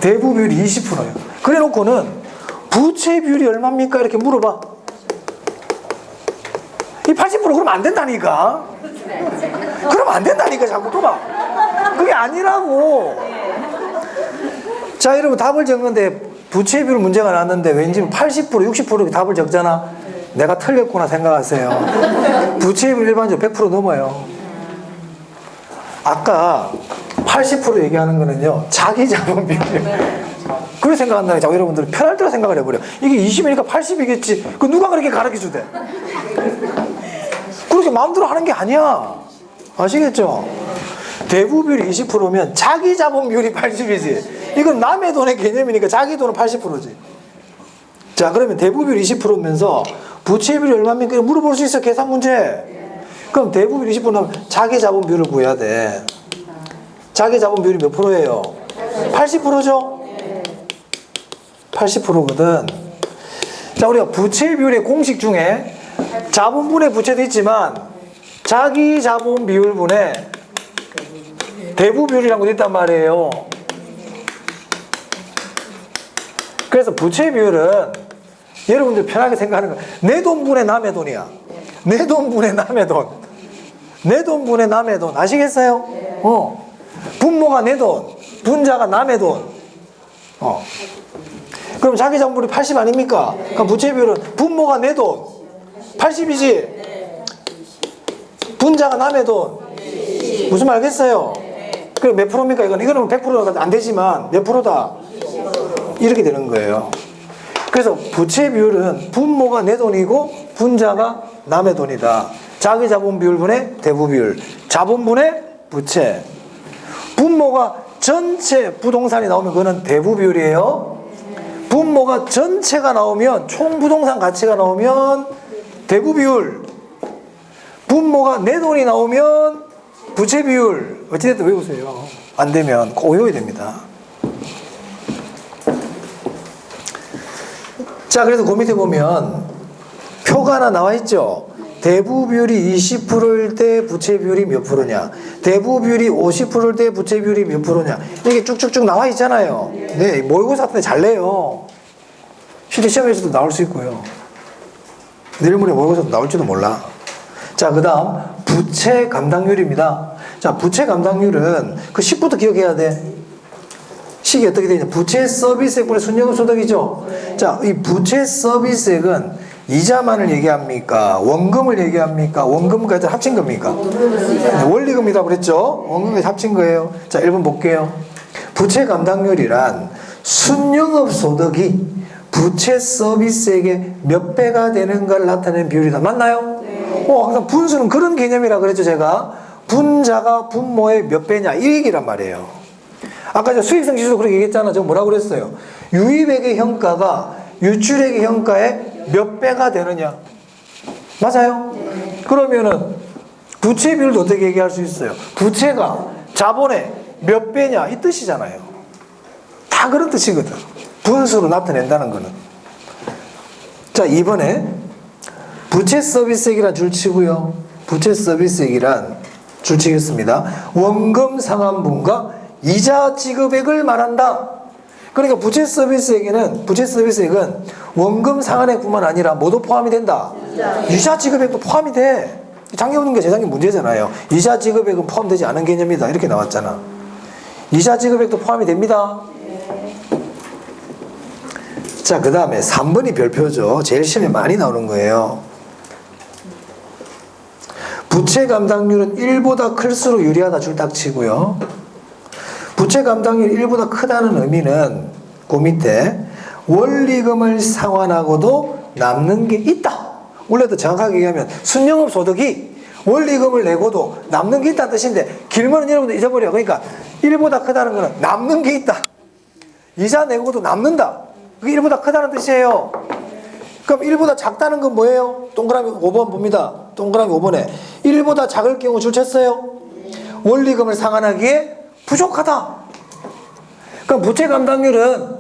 대부 비율이 20%야. 그래 놓고는 부채 비율이 얼마입니까? 이렇게 물어봐. 이 80% 그러면 안 된다니까. 그러면 안 된다니까. 자꾸 또 봐. 그게 아니라고. 자, 여러분 답을 적는데 부채 비율 문제가 났는데 왠지 80% 60% 답을 적잖아. 내가 틀렸구나 생각하세요. 부채 비율 일반적으로 100% 넘어요. 아까 80% 얘기하는 거는요, 자기 자본 비율이에요. 그렇게 생각한다는 게, 여러분들 편할 대로 생각을 해버려. 이게 20이니까 80이겠지. 그 누가 그렇게 가르쳐 주대? 그렇게 마음대로 하는 게 아니야. 아시겠죠? 대부 비율이 20%면 자기 자본 비율이 80이지. 이건 남의 돈의 개념이니까 자기 돈은 80%지. 자, 그러면 대부 비율이 20%면서 부채 비율이 얼마입니까? 물어볼 수 있어, 계산 문제. 그럼 대부 비율이 20% 나면 자기 자본 비율을 구해야 돼. 자기 자본 비율이 몇 프로예요? 80%죠? 80%거든. 자, 우리가 부채 비율의 공식 중에 자본분의 부채도 있지만 자기 자본 비율분의 대부 비율이라는 것도 있단 말이에요. 그래서 부채 비율은 여러분들 편하게 생각하는 거야. 내 돈분의 남의 돈이야. 내 돈분의 남의 돈. 내 돈분의 남의 돈. 아시겠어요? 분모가 내 돈, 분자가 남의 돈. 그럼 자기 자본분이 80 아닙니까? 그럼 부채 비율은 분모가 내 돈 80이지. 분자가 남의 돈. 무슨 말 알겠어요? 그럼 몇 프로입니까? 이거는 100%가 안 되지만 몇 프로다? 이렇게 되는 거예요. 그래서 부채 비율은 분모가 내 돈이고 분자가 남의 돈이다. 자기 자본 비율분의 대부 비율. 자본분의 부채. 분모가 전체 부동산이 나오면 그거는 대부 비율이에요. 분모가 전체가 나오면 총 부동산 가치가 나오면 대부 비율. 분모가 내 돈이 나오면 부채 비율. 어찌됐든 외우세요. 안 되면 꼭 외워야 됩니다. 자, 그래서 그 밑에 보면 표가 하나 나와 있죠. 대부 비율이 20%일 때 부채 비율이 몇 프로냐, 대부 비율이 50%일 때 부채 비율이 몇 프로냐, 이게 쭉쭉쭉 나와 있잖아요. 네, 모의고사 같은 데 잘 내요. 실제 시험에서도 나올 수 있고요. 내일 모레 모의고사도 나올지도 몰라. 자, 그 다음 부채 감당률입니다. 자, 부채 감당률은 그 10부터 기억해야 돼. 식이 어떻게 되냐? 부채 서비스액분의 순여금 소득이죠. 자, 이 부채 서비스액은 이자만을 얘기합니까? 원금을 얘기합니까? 원금까지 합친 겁니까? 네, 원리금이라고 그랬죠? 원금까지 합친 거예요. 자, 1번 볼게요. 부채 감당률이란 순영업 소득이 부채 서비스액의 몇 배가 되는가를 나타내는 비율이다. 맞나요? 네. 항상 분수는 그런 개념이라 그랬죠, 제가. 분자가 분모의 몇 배냐, 이 얘기란 말이에요. 아까 저 수익성 지수도 그렇게 얘기했잖아. 저 뭐라고 그랬어요? 유입액의 현가가 유출액의 현가의 몇 배가 되느냐. 맞아요? 그러면은 부채 비율도 어떻게 얘기할 수 있어요? 부채가 자본의 몇 배냐, 이 뜻이잖아요. 다 그런 뜻이거든. 분수로 나타낸다는 거는. 자, 이번에 부채 서비스액이란 줄치고요. 부채 서비스액이란 줄치겠습니다. 원금 상환분과 이자 지급액을 말한다. 그러니까 부채 서비스액은 원금 상환액뿐만 아니라 뭐도 포함이 된다. 이자 지급액도 포함이 돼. 장기분과 재산기 문제잖아요. 이자 지급액은 포함되지 않은 개념이다. 이렇게 나왔잖아. 이자 지급액도 포함이 됩니다. 자, 그 다음에 3번이 별표죠. 제일 시험에 많이 나오는 거예요. 부채 감당률은 1보다 클수록 유리하다. 줄 딱 치고요. 부채 감당률이 1보다 크다는 의미는 그 밑에 원리금을 상환하고도 남는 게 있다. 원래도 정확하게 얘기하면 순영업 소득이 원리금을 내고도 남는 게 있다는 뜻인데 길면은 여러분들 잊어버려. 그러니까 1보다 크다는 거는 남는 게 있다. 이자 내고도 남는다. 그게 1보다 크다는 뜻이에요. 그럼 1보다 작다는 건 뭐예요? 동그라미 5번 봅니다. 동그라미 5번에 1보다 작을 경우 줄 쳤어요. 원리금을 상환하기에 부족하다. 그럼 부채 감당률은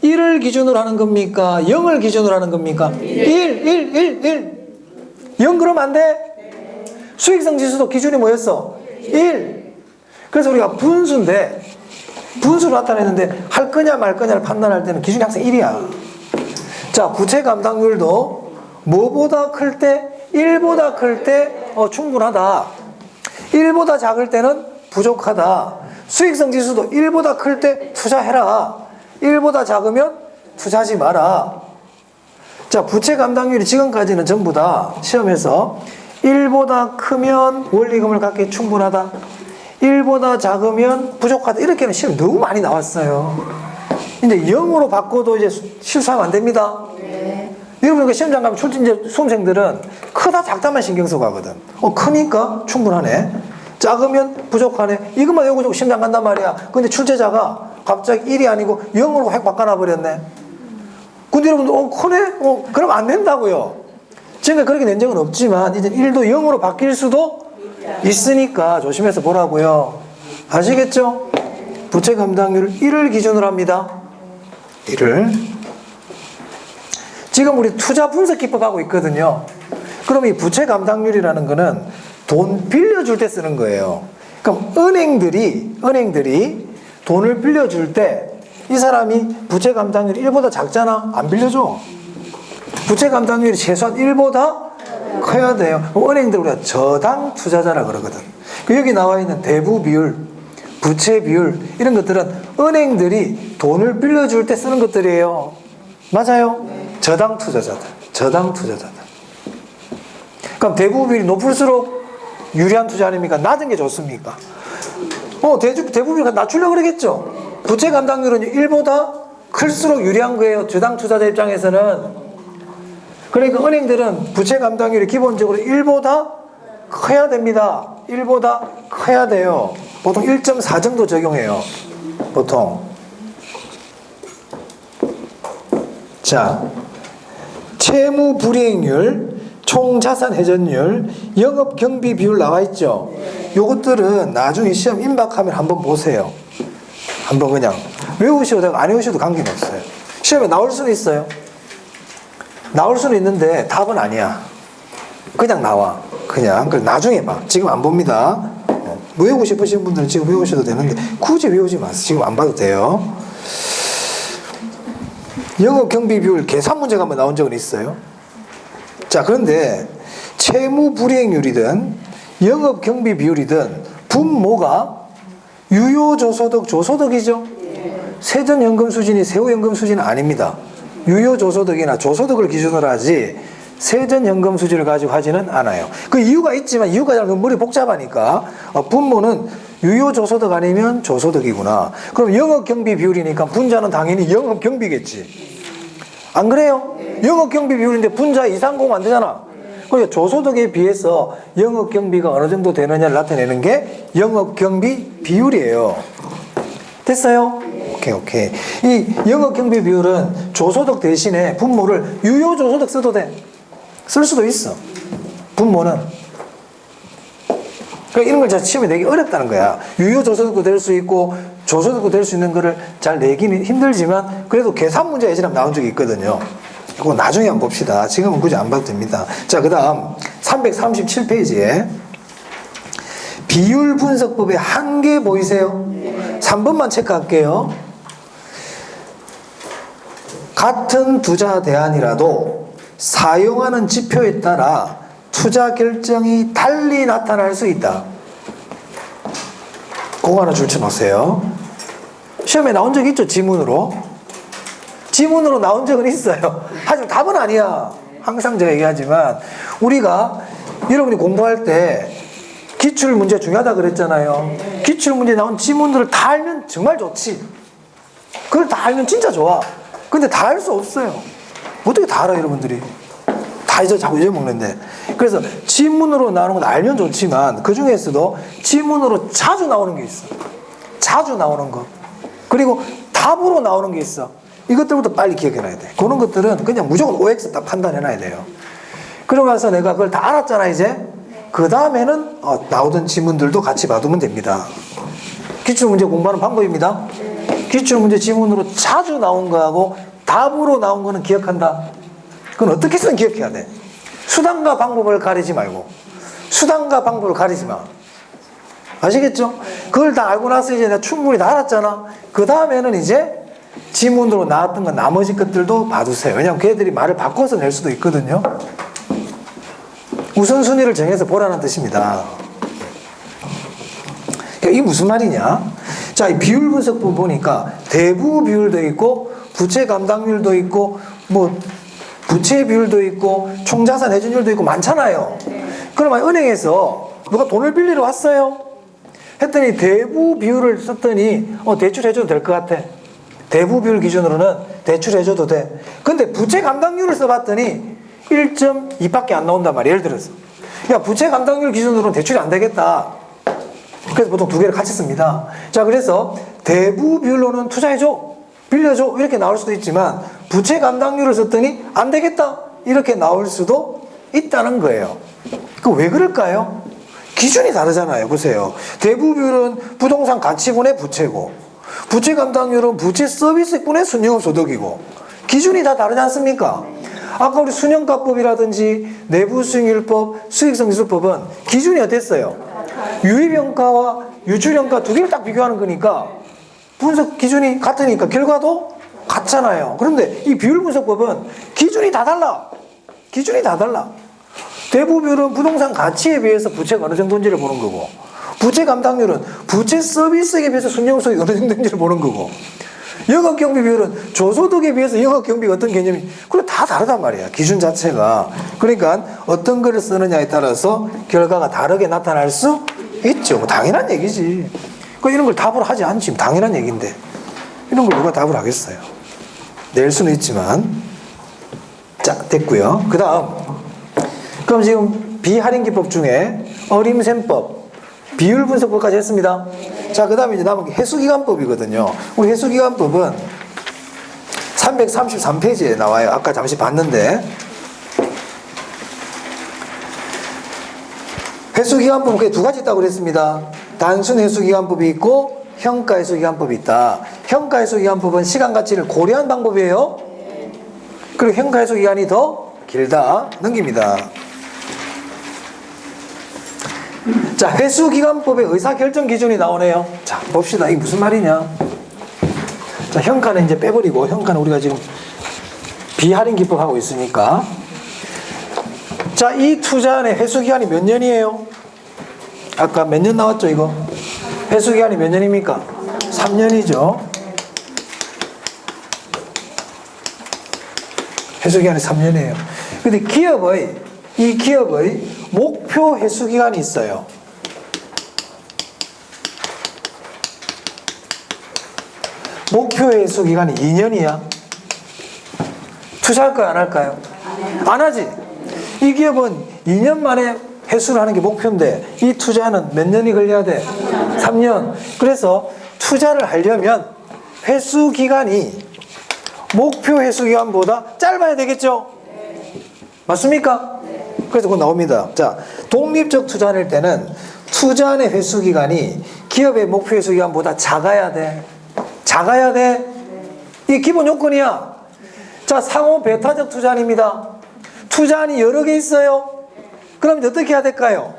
1을 기준으로 하는 겁니까? 0을 기준으로 하는 겁니까? 1. 0 그러면 안 돼? 수익성 지수도 기준이 뭐였어? 1. 그래서 우리가 분수인데, 분수로 나타내는데 할 거냐 말 거냐를 판단할 때는 기준이 항상 1이야. 자, 부채 감당률도 뭐보다 클 때? 1보다 클 때 충분하다. 1보다 작을 때는 부족하다. 수익성 지수도 1보다 클 때 투자해라. 1보다 작으면 투자하지 마라. 자, 부채 감당률이 지금까지는 전부 다 시험에서 1보다 크면 원리금을 갖기에 충분하다. 1보다 작으면 부족하다. 이렇게는 시험 너무 많이 나왔어요. 이제 0으로 바꿔도 이제 실수하면 안 됩니다. 네. 여러분, 시험장 가면 이제 수험생들은 크다 작다만 신경 쓰고 가거든. 크니까 충분하네. 작으면 부족하네. 이것만 외우고 시험장 간단 말이야. 근데 출제자가 갑자기 1이 아니고 0으로 확 바꿔놔 버렸네. 근데 여러분들, 크네? 그럼 안 된다고요. 지금까지 그렇게 낸 적은 없지만, 이제 1도 0으로 바뀔 수도 있으니까 조심해서 보라고요. 아시겠죠? 부채 감당률 1을 기준으로 합니다. 1을. 지금 우리 투자 분석 기법 하고 있거든요. 그럼 이 부채 감당률이라는 거는 돈 빌려줄 때 쓰는 거예요. 그럼 은행들이 돈을 빌려줄 때 이 사람이 부채 감당률이 1보다 작잖아? 안 빌려줘. 부채 감당률이 최소한 1보다 커야 돼요. 은행들 우리가 저당 투자자라 그러거든. 여기 나와 있는 대부 비율, 부채 비율 이런 것들은 은행들이 돈을 빌려줄 때 쓰는 것들이에요. 맞아요? 저당 투자자들. 그럼 대부 비율이 높을수록 유리한 투자 아닙니까? 낮은 게 좋습니까? 대부 비율 낮추려고 그러겠죠? 부채 감당률은 1보다 클수록 유리한 거예요. 저당 투자자 입장에서는. 그러니까 은행들은 부채 감당률이 기본적으로 1보다 커야 됩니다. 1보다 커야 돼요. 보통 1.4 정도 적용해요. 보통. 자, 채무 불이행률, 총자산 회전율, 영업 경비 비율 나와 있죠. 요것들은 나중에 시험 임박하면 한번 보세요. 한번 그냥 외우셔도 되고 안 외우셔도 관계는 없어요. 시험에 나올 수는 있어요. 나올 수는 있는데 답은 아니야. 그냥 나와. 그냥. 그걸 나중에 봐. 지금 안 봅니다. 외우고 싶으신 분들은 지금 외우셔도 되는데 굳이 외우지 마세요. 지금 안 봐도 돼요. 영업 경비 비율 계산 문제가 한번 나온 적은 있어요. 자, 그런데 채무 불이행률이든 영업 경비 비율이든 분모가 유효조소득, 조소득이죠. 세전연금 수준이 세후연금 수준은 아닙니다. 유효조소득이나 조소득을 기준으로 하지 세전연금 수준을 가지고 하지는 않아요. 그 이유가 있지만 이유가 잘 머리 복잡하니까 분모는 유효조소득 아니면 조소득이구나. 그럼 영업경비 비율이니까 분자는 당연히 영업경비겠지. 안 그래요? 영업경비 비율인데 분자 이상공 안 되잖아. 그러니까 조소득에 비해서 영업경비가 어느 정도 되느냐를 나타내는 게 영업경비 비율이에요. 됐어요? 오케이. 이 영업경비 비율은 조소득 대신에 분모를 유효조소득 써도 돼. 쓸 수도 있어. 분모는. 그러니까 이런 걸 시험에 내기 어렵다는 거야. 유효조소득도 될 수 있고 조소득도 될 수 있는 거를 잘 내기는 힘들지만 그래도 계산 문제 예전에 나온 적이 있거든요. 이거 나중에 한번 봅시다. 지금은 굳이 안 봐도 됩니다. 자, 그 다음 337페이지에 비율 분석법의 한계 보이세요? 3번만 체크할게요. 같은 투자 대안이라도 사용하는 지표에 따라 투자 결정이 달리 나타날 수 있다. 그거 하나 줄쳐놓으세요. 시험에 나온 적 있죠? 지문으로 나온 적은 있어요. 하지만 답은 아니야. 항상 제가 얘기하지만 우리가 여러분이 공부할 때 기출문제 중요하다 그랬잖아요. 기출문제 나온 지문들을 다 알면 정말 좋지. 그걸 다 알면 진짜 좋아. 근데 다 알 수 없어요. 어떻게 다 알아 여러분들이. 다 자꾸 잊어먹는데. 그래서 지문으로 나오는 건 알면 좋지만 그 중에서도 지문으로 자주 나오는 게 있어. 자주 나오는 거. 그리고 답으로 나오는 게 있어. 이것들부터 빨리 기억해놔야 돼. 그런 것들은 그냥 무조건 OX 딱 판단해놔야 돼요. 그러고 나서 내가 그걸 다 알았잖아 이제. 그 다음에는 나오던 지문들도 같이 봐두면 됩니다. 기출문제 공부하는 방법입니다. 기출문제 지문으로 자주 나온 거하고 답으로 나온 거는 기억한다. 그건 어떻게 쓰든 기억해야 돼. 수단과 방법을 가리지 말고. 수단과 방법을 가리지 마. 아시겠죠? 그걸 다 알고 나서 이제 내가 충분히 다 알았잖아. 그 다음에는 이제 지문으로 나왔던 건 나머지 것들도 봐두세요. 왜냐하면 걔들이 말을 바꿔서 낼 수도 있거든요. 우선순위를 정해서 보라는 뜻입니다. 이게 무슨 말이냐? 자, 이 비율 분석본 보니까 대부 비율도 있고 부채 감당률도 있고 뭐 부채 비율도 있고 총자산 회전율도 있고 많잖아요. 그러면 은행에서 누가 돈을 빌리러 왔어요? 했더니 대부 비율을 썼더니 대출해줘도 될 것 같아. 대부 비율 기준으로는 대출해줘도 돼. 근데 부채 감당률을 써봤더니 1.2밖에 안 나온단 말이야. 예를 들어서 야, 부채 감당률 기준으로는 대출이 안 되겠다. 그래서 보통 두 개를 같이 씁니다. 자, 그래서 대부 비율로는 투자해줘, 빌려줘 이렇게 나올 수도 있지만 부채 감당률을 썼더니 안 되겠다 이렇게 나올 수도 있다는 거예요. 그 왜 그럴까요? 기준이 다르잖아요. 보세요. 대부 비율은 부동산 가치분의 부채고 부채 감당률은 부채 서비스분의 순영업 소득이고 기준이 다 다르지 않습니까? 아까 우리 순영가법이라든지 내부수익률법, 수익성지수법은 기준이 어땠어요? 유의평가와 유출평가 두 개를 딱 비교하는 거니까 분석 기준이 같으니까 결과도 같잖아요. 그런데 이 비율분석법은 기준이 다 달라. 기준이 다 달라. 대부 비율은 부동산 가치에 비해서 부채가 어느 정도인지를 보는 거고 부채 감당률은 부채 서비스에 비해서 순영소득이 어느 정도인지를 보는 거고 영업경비 비율은 조소득에 비해서 영업경비가 어떤 개념이 그래 다 다르단 말이야. 기준 자체가. 그러니까 어떤 거를 쓰느냐에 따라서 결과가 다르게 나타날 수 있죠. 뭐 당연한 얘기지. 이런 걸 답을 하지 않지. 당연한 얘기인데 이런 걸 누가 답을 하겠어요. 낼 수는 있지만. 자, 됐고요. 그 다음 그럼 지금 비할인기법 중에 어림셈법 비율분석법까지 했습니다. 자, 그 다음에 이제 남은 게 회수기간법이거든요. 우리 회수기간법은 333페이지에 나와요. 아까 잠시 봤는데. 회수기간법은 크게 두 가지 있다고 그랬습니다. 단순 회수기간법이 있고 평가 회수기간법이 있다. 평가 회수기간법은 시간 가치를 고려한 방법이에요. 그리고 평가 회수기간이 더 길다. 넘깁니다. 자, 회수기간법의 의사결정 기준이 나오네요. 자, 봅시다. 이게 무슨 말이냐. 자, 현가는 이제 빼버리고, 현가는 우리가 지금 비할인 기법 하고 있으니까. 자, 이 투자안의 회수기간이 몇 년이에요? 아까 몇 년 나왔죠, 이거? 회수기간이 몇 년입니까? 3년이죠. 회수기간이 3년이에요. 근데 이 기업의 목표 회수기간이 있어요. 목표 회수기간이 2년이야. 투자할까요? 안 할까요? 안 하지. 이 기업은 2년 만에 회수를 하는 게 목표인데 이 투자는 몇 년이 걸려야 돼? 3년. 그래서 투자를 하려면 회수기간이 목표 회수기간보다 짧아야 되겠죠? 맞습니까? 그래서 그거 나옵니다. 자, 독립적 투자일 때는 투자안의 회수기간이 기업의 목표 회수기간보다 작아야 돼. 작아야 돼. 이게 기본 요건이야. 자, 상호 배타적 투자안입니다. 투자안이 여러 개 있어요. 그럼 이제 어떻게 해야 될까요?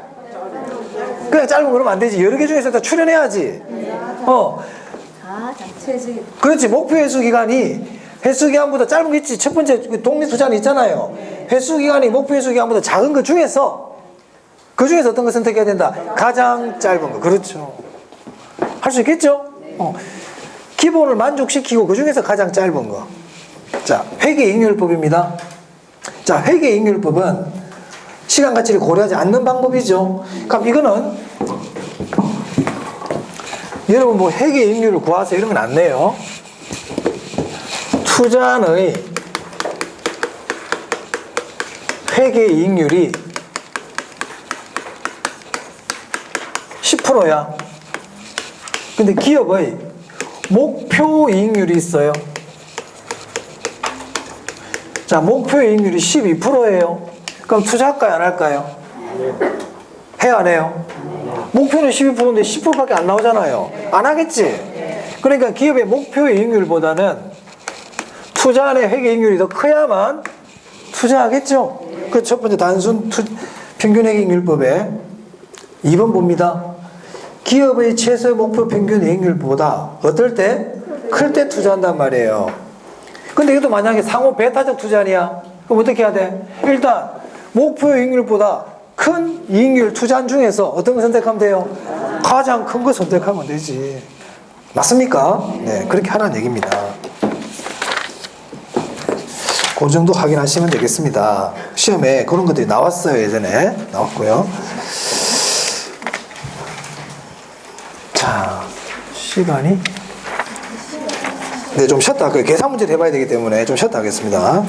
그냥 짧은 거 그러면 안 되지. 여러 개 중에서 다 출연해야지. 그렇지. 목표 회수기간이 회수기간보다 짧은 게 있지. 첫 번째 독립투자는 있잖아요. 회수기간이 목표 회수기간보다 작은 것 중에서 그 중에서 어떤 거 선택해야 된다? 가장 짧은 거. 그렇죠. 할 수 있겠죠? 기본을 만족시키고 그 중에서 가장 짧은 거. 자, 회계이익률법입니다. 자, 회계이익률법은 시간 가치를 고려하지 않는 방법이죠. 그럼 이거는 여러분 뭐 회계이익률을 구하세요 이런 건 안 내요. 투자의 회계이익률이 10%야. 근데 기업의 목표 이익률이 있어요. 자, 목표 이익률이 12%예요. 그럼 투자할까요? 안 할까요? 해요? 안 해요? 목표는 12%인데 10%밖에 안 나오잖아요. 안 하겠지? 그러니까 기업의 목표 이익률보다는 투자안의 회계이익률이 더 커야만 투자하겠죠. 그 첫 번째 단순 평균 회계이익률법에 2번 봅니다. 기업의 최소 목표 평균 이익률보다 어떨 때? 클 때 투자한단 말이에요. 근데 이것도 만약에 상호 배타적 투자안이야. 그럼 어떻게 해야 돼? 일단 목표 이익률보다 큰 이익률 투자안 중에서 어떤 거 선택하면 돼요? 가장 큰 거 선택하면 되지. 맞습니까? 네, 그렇게 하라는 얘기입니다. 그 정도 확인하시면 되겠습니다. 시험에 그런 것들이 나왔어요. 예전에 나왔고요. 자, 시간이 네, 좀 쉬었다 할게요. 계산 문제를 해봐야 되기 때문에 좀 쉬었다 하겠습니다.